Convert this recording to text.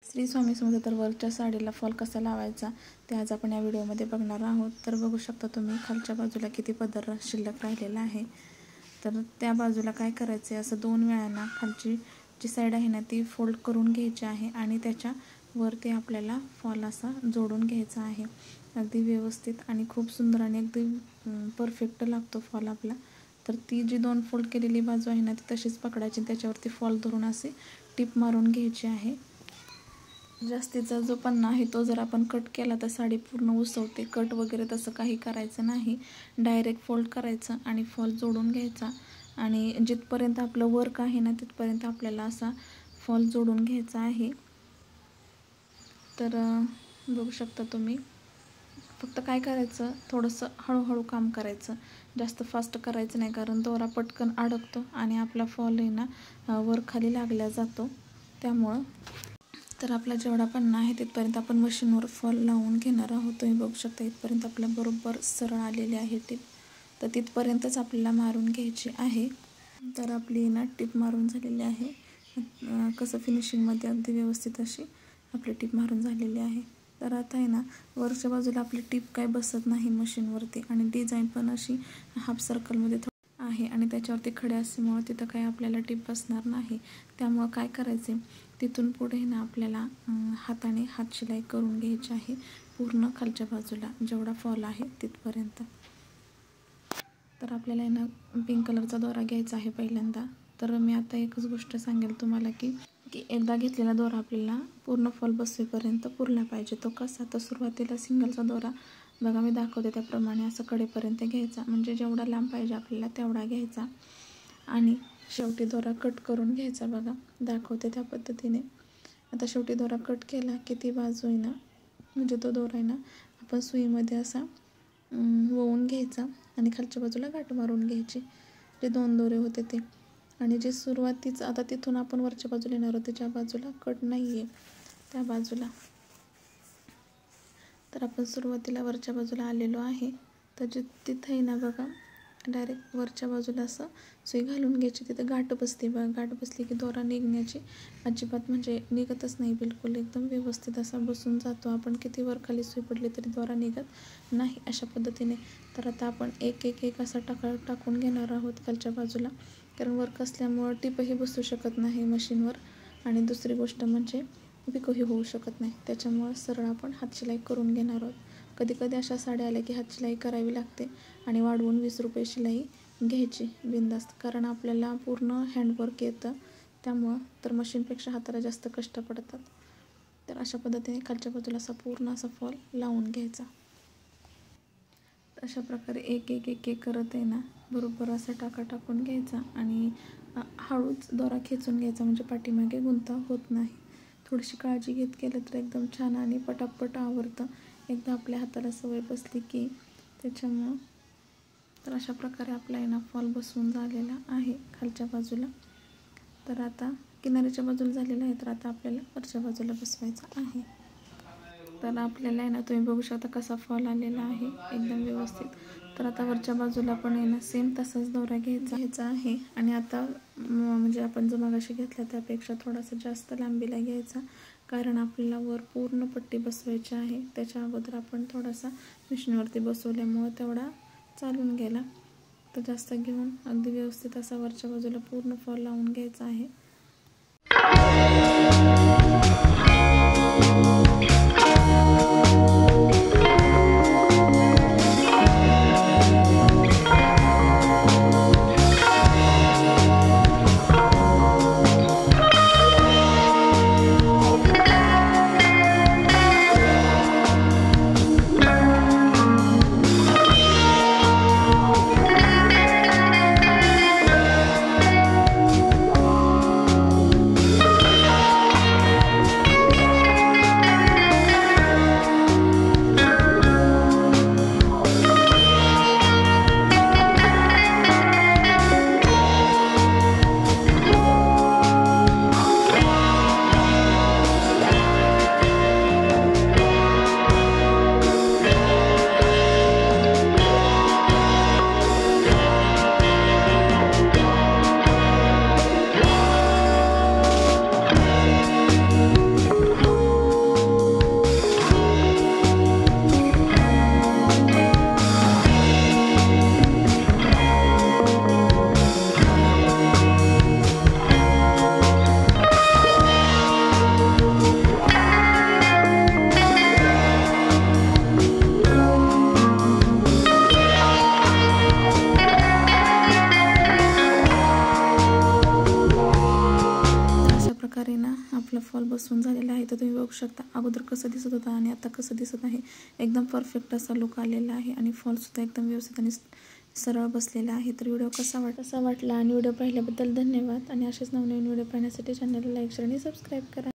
श्री स्वामी समर्थ. तर वरच्या साडीला फॉल कसा लावायचा ते आज आपण या व्हिडिओमध्ये बघणार आहोत. तर बघू शकता तुम्ही खालच्या बाजूला किती पदर शिल्लक राहिलेला आहे. तर त्या बाजूला काय करायचं आहे, असं 2 वेळा खालची जी साईड आहे ना ती फोल्ड करून घ्यायची आहे आणि त्याच्या वरती आपल्याला फॉल असा जोडून घ्यायचा आहे. अगदी व्यवस्थित आणि खूप सुंदर आणि अगदी परफेक्ट लागतो फॉल आपला. तर ती जी 2 फोल्ड केलेली बाजू आहे ना ती तशीच पकडायची, त्याच्यावरती फॉल धरून असे टिप मारून घ्यायची आहे. जास्तीचा जो पन्ना आहे तो जर आपण कट केला तर साडी पूर्ण उसवते. कट वगैरे तसं काही करायचं नाही, डायरेक्ट फोल्ड करायचं आणि फॉल जोडून घ्यायचा आणि जिथपर्यंत आपलं वर्क आहे ना तिथपर्यंत आपल्याला असा फॉल जोडून घ्यायचा आहे. तर बघू शकता तुम्ही. फक्त काय करायचं, थोडंसं हळूहळू काम करायचं, जास्त फास्ट करायचं नाही, कारण दोरा पटकन अडकतो आणि आपला फॉल आहे ना वर खाली लागला जातो. त्यामुळं तर आपला जेवढा पन्ना आहे तिथपर्यंत आपण मशीनवर फॉल लावून घेणार आहोत. तुम्ही बघू शकता इथपर्यंत आपला बरोबर सरळ आलेली आहे टीप. तर तिथपर्यंतच आपल्याला मारून घ्यायची आहे. तर आपली ना टीप मारून झालेली आहे. कसं फिनिशिंगमध्ये अगदी व्यवस्थित अशी आपली टीप मारून झालेली आहे. तर आता आहे ना वरच्या बाजूला आपली टीप काय बसत नाही मशीनवरती आणि डिझाईन पण अशी हाफ सर्कलमध्ये आहे आणि त्याच्यावरती खडे असल्यामुळे तिथं काही आपल्याला टीप बसणार नाही. त्यामुळं काय करायचे, तिथून पुढे ना आपल्याला हाताने हात शिलाई करून घ्यायची आहे पूर्ण खालच्या बाजूला जेवढा फॉल आहे तिथपर्यंत. तर आपल्याला आहे ना पिंक कलरचा दोरा घ्यायचा आहे पहिल्यांदा. तर मी आता एकच गोष्ट सांगेल तुम्हाला की एकदा घेतलेला दोरा आपल्याला पूर्ण फॉल बसवेपर्यंत पुरला पाहिजे. तो कसा, तर सुरुवातीला सिंगलचा दोरा बघा मी दाखवते त्याप्रमाणे असं कडेपर्यंत घ्यायचा, म्हणजे जेवढा लांब पाहिजे आपल्याला तेवढा घ्यायचा आणि शेवटी दोरा कट करून घ्यायचा. बघा दाखवते त्या पद्धतीने. आता शेवटी दोरा कट केला की ती बाजू आहे ना, म्हणजे तो दोरा आहे ना आपण सुईमध्ये असा वळवून घ्यायचा आणि खालच्या बाजूला गाठ मारून घ्यायची. जे 2 दोरे होते ते, आणि जे सुरुवातीचं आता तिथून आपण वरच्या बाजूला येणार होते ज्या बाजूला कट नाही आहे त्या बाजूला. तर आपण सुरुवातीला वरच्या बाजूला आलेलो आहे. तर जे तिथं आहे ना बघा डायरेक्ट वरच्या बाजूला असं सुई घालून घ्यायची. तिथं गाठ बसते बघा. गाठ बसली की दोरा निघण्याची अजिबात म्हणजे निघतच नाही, बिलकुल एकदम व्यवस्थित असा बसून जातो. आपण किती वर खाली सुई पडली तरी दोरा निघत नाही अशा पद्धतीने. तर आता आपण एक असा टाकून घेणार आहोत खालच्या बाजूला, कारण वर्क असल्यामुळं टिपही बसू शकत नाही मशीनवर आणि दुसरी गोष्ट म्हणजे पिकोही होऊ शकत नाही. त्याच्यामुळं सरळ आपण हातशिलाई करून घेणार आहोत. कधी कधी अशा साड्या आल्या की हातशिलाई करावी लागते आणि वाढवून 20 रुपये शिलाई घ्यायची बिनधास्त, कारण आपल्याला पूर्ण हँडवर्क येतं त्यामुळं. तर मशीनपेक्षा हाताला जास्त कष्ट पडतात. तर अशा पद्धतीने खालच्या बाजूला असा पूर्ण असा फॉल लावून घ्यायचा. अशा प्रकारे एक करत आहे ना बरोबर असा टाकून घ्यायचा आणि हळूच दोरा खेचून घ्यायचा, म्हणजे पाठीमागे गुंता होत नाही. थोडीशी काळजी घेत केलं तर एकदम छान आणि पटापट आवरतं एकदा आपल्या हाताला सवय बसली की. त्याच्यामुळं तर अशा प्रकारे आपला आहे ना फॉल बसवून झालेला आहे खालच्या बाजूला. तर आता किनारीच्या बाजूला झालेला आहे, तर आता आपल्याला वरच्या बाजूला बसवायचा आहे. तर आपल्याला आहे ना तुम्ही बघू शकता कसा फॉल आलेला आहे एकदम व्यवस्थित. तर आता वरच्या बाजूला पण आहे ना सेम तसाच दोरा घ्यायचा आहे आणि आता म्हणजे आपण जो मगाशी घेतला त्यापेक्षा थोडासा जास्त लांबीला घ्यायचा, कारण आपल्याला वर पूर्ण पट्टी बसवायची आहे. त्याच्या अगोदर आपण थोडासा मशीनवरती बसवल्यामुळं तेवढा चालून गेला. तर जास्त घेऊन अगदी व्यवस्थित असा वरच्या बाजूला पूर्ण फॉल लावून घ्यायचा आहे. आपला फॉल बसवून झालेला आहे. तर तुम्ही बघू शकता अगोदर कसं दिसत होता आणि आता कसं दिसत आहे. एकदम परफेक्ट असा लुक आलेला आहे आणि फॉलसुद्धा एकदम व्यवस्थित आणि सरळ बसलेला आहे. तर व्हिडिओ कसा वाटला आणि व्हिडिओ पाहिल्याबद्दल धन्यवाद. आणि असेच नवनवीन व्हिडिओ पाहण्यासाठी चॅनलला लाईक शेअर आणि सबस्क्राईब करा.